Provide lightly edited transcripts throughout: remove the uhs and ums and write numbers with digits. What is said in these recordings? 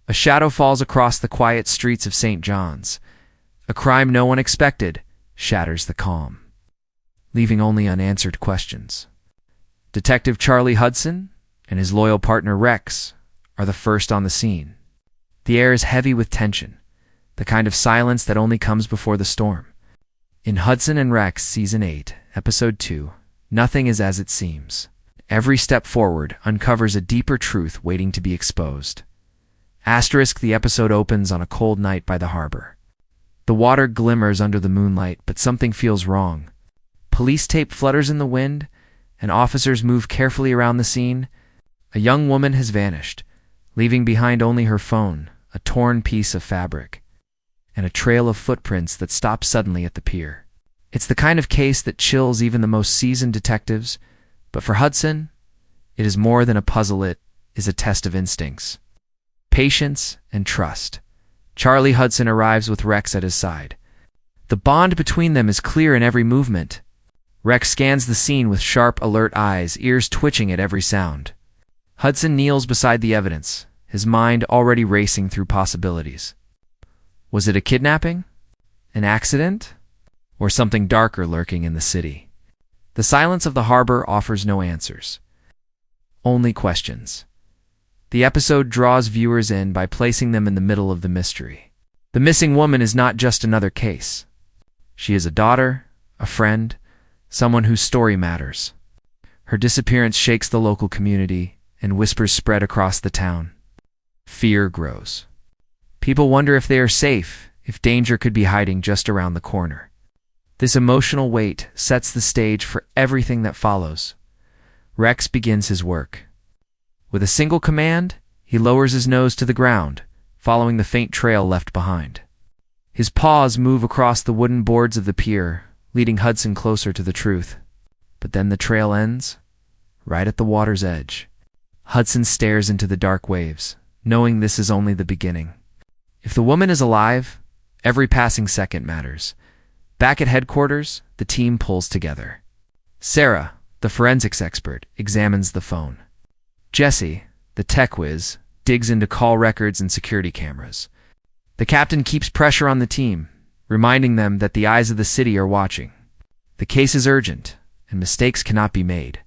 A shadow falls across the quiet streets of St. John's. A crime no one expected shatters the calm, leaving only unanswered questions. Detective Charlie Hudson and his loyal partner Rex are the first on the scene. The air is heavy with tension, the kind of silence that only comes before the storm. In Hudson and Rex Season 8, Episode 2, nothing is as it seems. Every step forward uncovers a deeper truth waiting to be exposed. The episode opens on a cold night by the harbor. The water glimmers under the moonlight, but something feels wrong. Police tape flutters in the wind, and officers move carefully around the scene. A young woman has vanished, leaving behind only her phone, a torn piece of fabric, and a trail of footprints that stop suddenly at the pier. It's the kind of case that chills even the most seasoned detectives, but for Hudson, it is more than a puzzle. It is a test of instincts, patience, and trust. Charlie Hudson arrives with Rex at his side. The bond between them is clear in every movement. Rex scans the scene with sharp, alert eyes, ears twitching at every sound. Hudson kneels beside the evidence, his mind already racing through possibilities. Was it a kidnapping? An accident? Or something darker lurking in the city? The silence of the harbor offers no answers, only questions. The episode draws viewers in by placing them in the middle of the mystery. The missing woman is not just another case. She is a daughter, a friend, someone whose story matters. Her disappearance shakes the local community, and whispers spread across the town. Fear grows. People wonder if they are safe, if danger could be hiding just around the corner. This emotional weight sets the stage for everything that follows. Rex begins his work. With a single command, he lowers his nose to the ground, following the faint trail left behind. His paws move across the wooden boards of the pier, leading Hudson closer to the truth. But then the trail ends, right at the water's edge. Hudson stares into the dark waves, knowing this is only the beginning. If the woman is alive, every passing second matters. Back at headquarters, the team pulls together. Sarah, the forensics expert, examines the phone. Jesse, the tech whiz, digs into call records and security cameras. The captain keeps pressure on the team, reminding them that the eyes of the city are watching. The case is urgent, and mistakes cannot be made.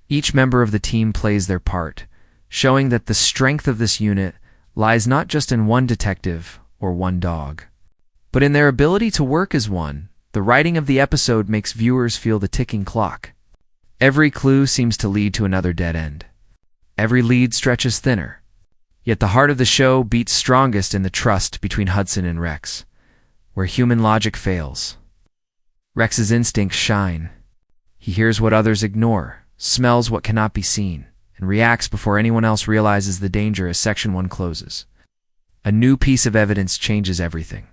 Each member of the team plays their part, showing that the strength of this unit lies not just in one detective or one dog, but in their ability to work as one. The writing of the episode makes viewers feel the ticking clock. Every clue seems to lead to another dead end. Every lead stretches thinner. Yet the heart of the show beats strongest in the trust between Hudson and Rex, where human logic fails. Rex's instincts shine. He hears what others ignore, smells what cannot be seen, and reacts before anyone else realizes the danger as Section 1 closes. A new piece of evidence changes everything.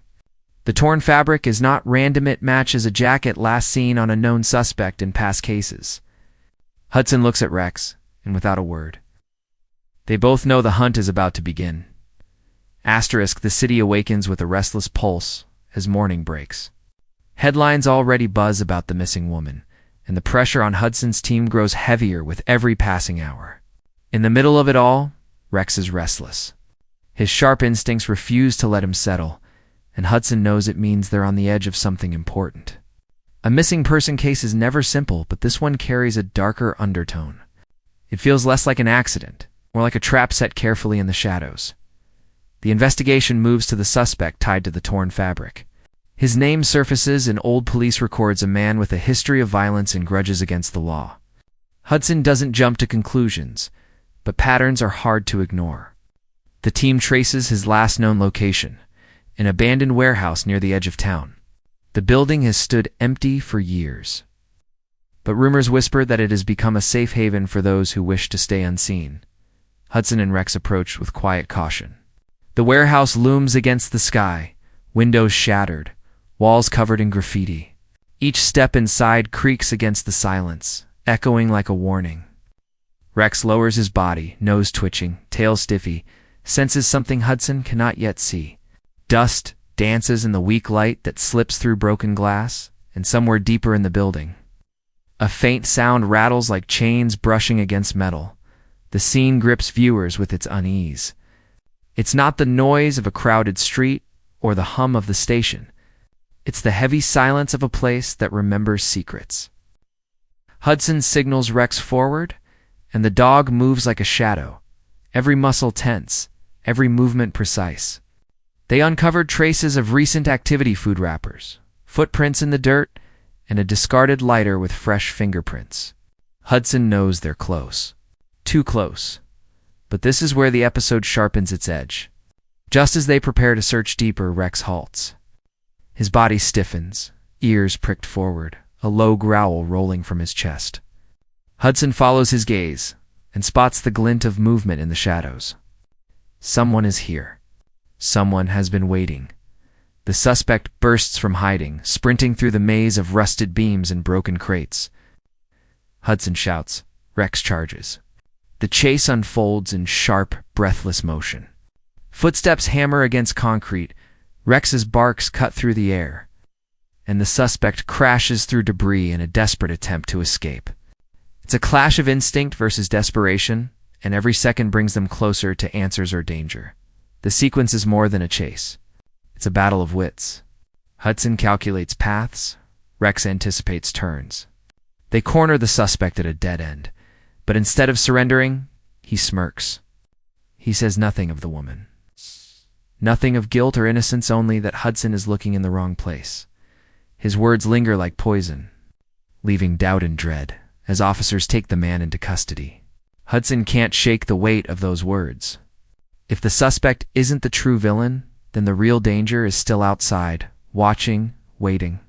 The torn fabric is not random, it matches a jacket last seen on a known suspect in past cases. Hudson looks at Rex, and without a word. They both know the hunt is about to begin. The city awakens with a restless pulse as morning breaks. Headlines already buzz about the missing woman, and the pressure on Hudson's team grows heavier with every passing hour. In the middle of it all, Rex is restless. His sharp instincts refuse to let him settle, and Hudson knows it means they're on the edge of something important. A missing person case is never simple, but this one carries a darker undertone. It feels less like an accident, more like a trap set carefully in the shadows. The investigation moves to the suspect tied to the torn fabric. His name surfaces in old police records, a man with a history of violence and grudges against the law. Hudson doesn't jump to conclusions, but patterns are hard to ignore. The team traces his last known location, an abandoned warehouse near the edge of town. The building has stood empty for years, but rumors whisper that it has become a safe haven for those who wish to stay unseen. Hudson and Rex approach with quiet caution. The warehouse looms against the sky, windows shattered, walls covered in graffiti. Each step inside creaks against the silence, echoing like a warning. Rex lowers his body, nose twitching, tail stiffy, senses something Hudson cannot yet see. Dust dances in the weak light that slips through broken glass, and somewhere deeper in the building, a faint sound rattles like chains brushing against metal. The scene grips viewers with its unease. It's not the noise of a crowded street or the hum of the station. It's the heavy silence of a place that remembers secrets. Hudson signals Rex forward, and the dog moves like a shadow, every muscle tense, every movement precise. They uncovered traces of recent activity food wrappers, footprints in the dirt, and a discarded lighter with fresh fingerprints. Hudson knows they're close. Too close. But this is where the episode sharpens its edge. Just as they prepare to search deeper, Rex halts. His body stiffens, ears pricked forward, a low growl rolling from his chest. Hudson follows his gaze and spots the glint of movement in the shadows. Someone is here. Someone has been waiting. The suspect bursts from hiding, sprinting through the maze of rusted beams and broken crates. Hudson shouts. Rex charges. The chase unfolds in sharp, breathless motion. Footsteps hammer against concrete. Rex's barks cut through the air, and the suspect crashes through debris in a desperate attempt to escape. It's a clash of instinct versus desperation, and every second brings them closer to answers or danger. The sequence is more than a chase. It's a battle of wits. Hudson calculates paths. Rex anticipates turns. They corner the suspect at a dead end, but instead of surrendering, he smirks. He says nothing of the woman. Nothing of guilt or innocence, only that Hudson is looking in the wrong place. His words linger like poison, leaving doubt and dread as officers take the man into custody. Hudson can't shake the weight of those words. If the suspect isn't the true villain, then the real danger is still outside, watching, waiting.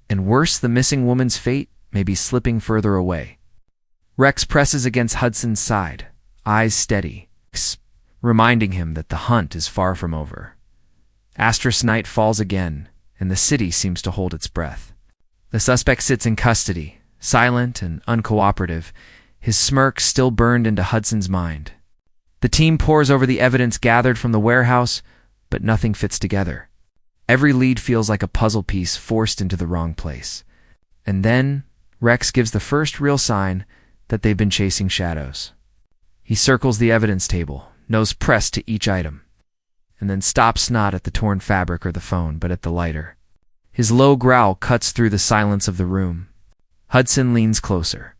And worse, the missing woman's fate may be slipping further away. Rex presses against Hudson's side, eyes steady, reminding him that the hunt is far from over. Asterisk night falls again, and the city seems to hold its breath. The suspect sits in custody, silent and uncooperative, his smirk still burned into Hudson's mind. The team pores over the evidence gathered from the warehouse, but nothing fits together. Every lead feels like a puzzle piece forced into the wrong place. And then, Rex gives the first real sign that they've been chasing shadows. He circles the evidence table, nose pressed to each item, and then stops not at the torn fabric or the phone, but at the lighter. His low growl cuts through the silence of the room. Hudson leans closer.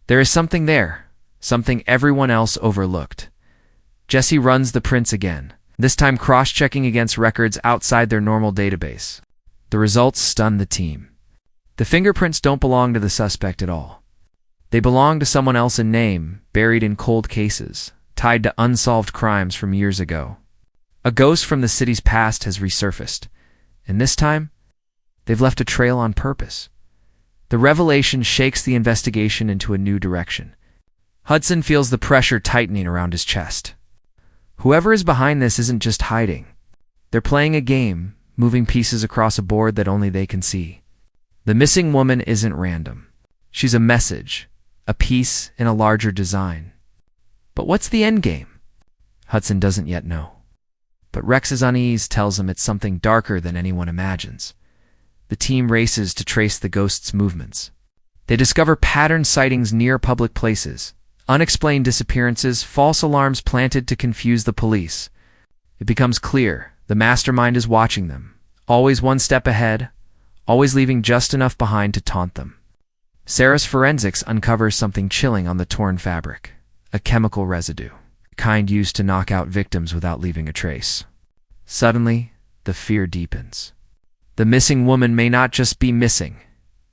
There is something there, something everyone else overlooked. Jesse runs the prints again, this time cross-checking against records outside their normal database. The results stun the team. The fingerprints don't belong to the suspect at all. They belong to someone else in name, buried in cold cases, tied to unsolved crimes from years ago. A ghost from the city's past has resurfaced, and this time, they've left a trail on purpose. The revelation shakes the investigation into a new direction. Hudson feels the pressure tightening around his chest. Whoever is behind this isn't just hiding. They're playing a game, moving pieces across a board that only they can see. The missing woman isn't random. She's a message, a piece in a larger design. But what's the end game? Hudson doesn't yet know. But Rex's unease tells him it's something darker than anyone imagines. The team races to trace the ghost's movements. They discover pattern sightings near public places, unexplained disappearances, false alarms planted to confuse the police. It becomes clear the mastermind is watching them, always one step ahead, always leaving just enough behind to taunt them. Sarah's forensics uncovers something chilling on the torn fabric, a chemical residue, kind used to knock out victims without leaving a trace. Suddenly, the fear deepens. The missing woman may not just be missing.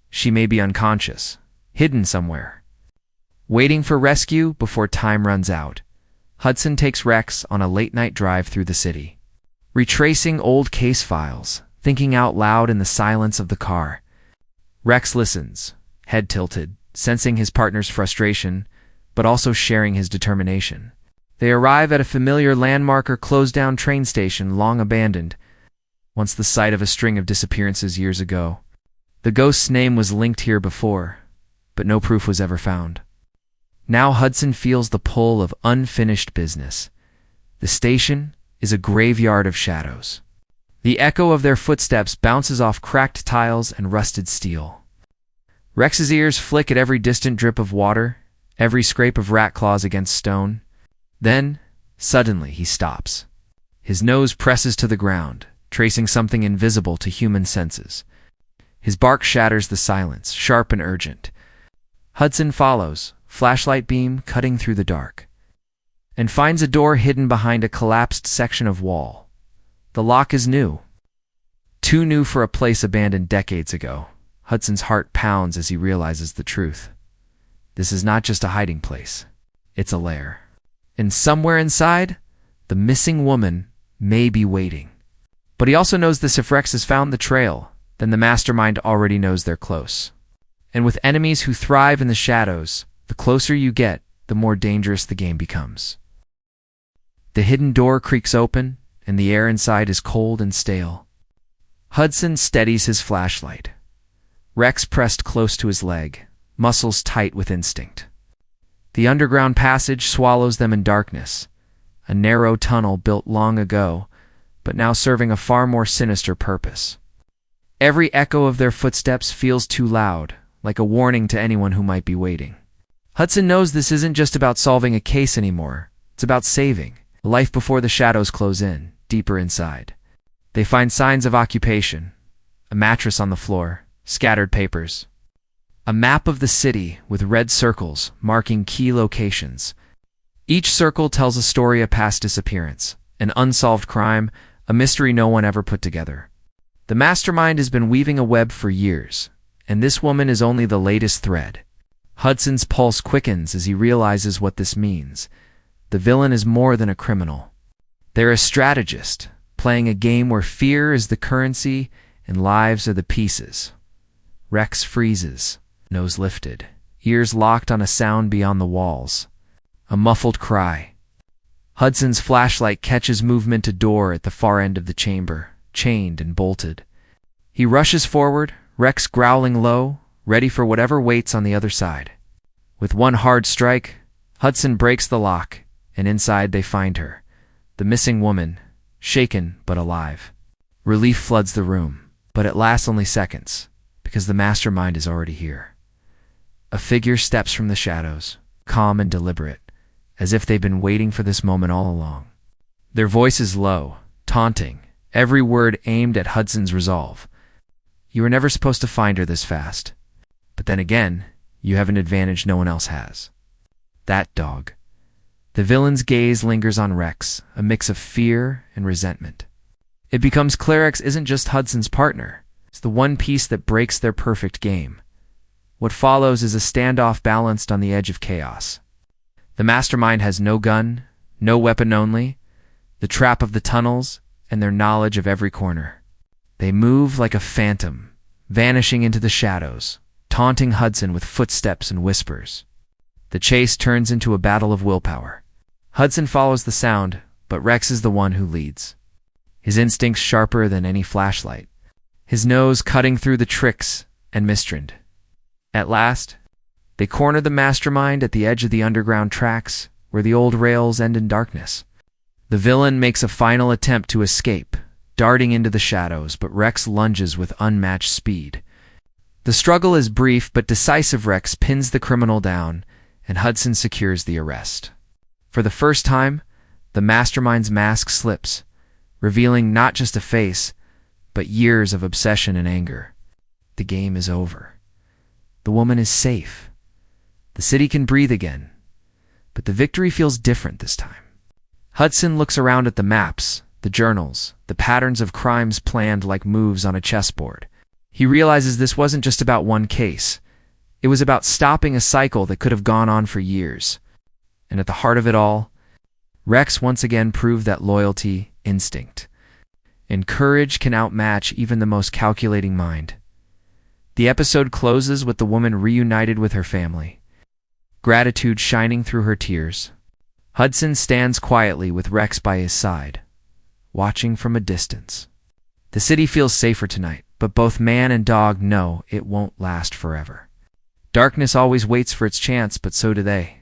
She may be unconscious, hidden somewhere, waiting for rescue before time runs out. Hudson takes Rex on a late-night drive through the city, retracing old case files, thinking out loud in the silence of the car. Rex listens, head tilted, sensing his partner's frustration, but also sharing his determination. They arrive at a familiar landmark or closed-down train station long abandoned, once the site of a string of disappearances years ago. The ghost's name was linked here before, but no proof was ever found. Now Hudson feels the pull of unfinished business. The station is a graveyard of shadows. The echo of their footsteps bounces off cracked tiles and rusted steel. Rex's ears flick at every distant drip of water, every scrape of rat claws against stone. Then, suddenly, he stops. His nose presses to the ground, tracing something invisible to human senses. His bark shatters the silence, sharp and urgent. Hudson follows, flashlight beam cutting through the dark, and finds a door hidden behind a collapsed section of wall. The lock is new. Too new for a place abandoned decades ago. Hudson's heart pounds as he realizes the truth. This is not just a hiding place. It's a lair. And somewhere inside, the missing woman may be waiting. But he also knows this: if Rex has found the trail, then the mastermind already knows they're close. And with enemies who thrive in the shadows, the closer you get, the more dangerous the game becomes. The hidden door creaks open, and the air inside is cold and stale. Hudson steadies his flashlight. Rex pressed close to his leg, muscles tight with instinct. The underground passage swallows them in darkness, a narrow tunnel built long ago, but now serving a far more sinister purpose. Every echo of their footsteps feels too loud, like a warning to anyone who might be waiting. Hudson knows this isn't just about solving a case anymore. It's about saving life before the shadows close in, deeper inside. They find signs of occupation: a mattress on the floor, scattered papers, a map of the city with red circles marking key locations. Each circle tells a story: a past disappearance, an unsolved crime, a mystery no one ever put together. The mastermind has been weaving a web for years, and this woman is only the latest thread. Hudson's pulse quickens as he realizes what this means. The villain is more than a criminal. They're a strategist, playing a game where fear is the currency and lives are the pieces. Rex freezes, nose lifted, ears locked on a sound beyond the walls. A muffled cry. Hudson's flashlight catches movement: a door at the far end of the chamber, chained and bolted. He rushes forward, Rex growling low, ready for whatever waits on the other side. With one hard strike, Hudson breaks the lock, and inside they find her, the missing woman, shaken but alive. Relief floods the room, but it lasts only seconds, because the mastermind is already here. A figure steps from the shadows, calm and deliberate, as if they've been waiting for this moment all along. Their voice is low, taunting, every word aimed at Hudson's resolve. You were never supposed to find her this fast. But then again, you have an advantage no one else has. That dog. The villain's gaze lingers on Rex, a mix of fear and resentment. It becomes clear Rex isn't just Hudson's partner. It's the one piece that breaks their perfect game. What follows is a standoff balanced on the edge of chaos. The mastermind has no gun, no weapon, only the trap of the tunnels and their knowledge of every corner. They move like a phantom, vanishing into the shadows, taunting Hudson with footsteps and whispers. The chase turns into a battle of willpower. Hudson follows the sound, but Rex is the one who leads. His instincts sharper than any flashlight, his nose cutting through the tricks and mystery. At last, they corner the mastermind at the edge of the underground tracks, where the old rails end in darkness. The villain makes a final attempt to escape, darting into the shadows, but Rex lunges with unmatched speed. The struggle is brief but decisive. Rex pins the criminal down, and Hudson secures the arrest. For the first time, the mastermind's mask slips, revealing not just a face, but years of obsession and anger. The game is over. The woman is safe. The city can breathe again. But the victory feels different this time. Hudson looks around at the maps, the journals, the patterns of crimes planned like moves on a chessboard. He realizes this wasn't just about one case. It was about stopping a cycle that could have gone on for years. And at the heart of it all, Rex once again proved that loyalty, instinct, and courage can outmatch even the most calculating mind. The episode closes with the woman reunited with her family, gratitude shining through her tears. Hudson stands quietly with Rex by his side, watching from a distance. The city feels safer tonight, but both man and dog know it won't last forever. Darkness always waits for its chance, but so do they.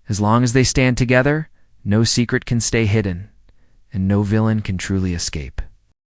As long as they stand together, no secret can stay hidden, and no villain can truly escape.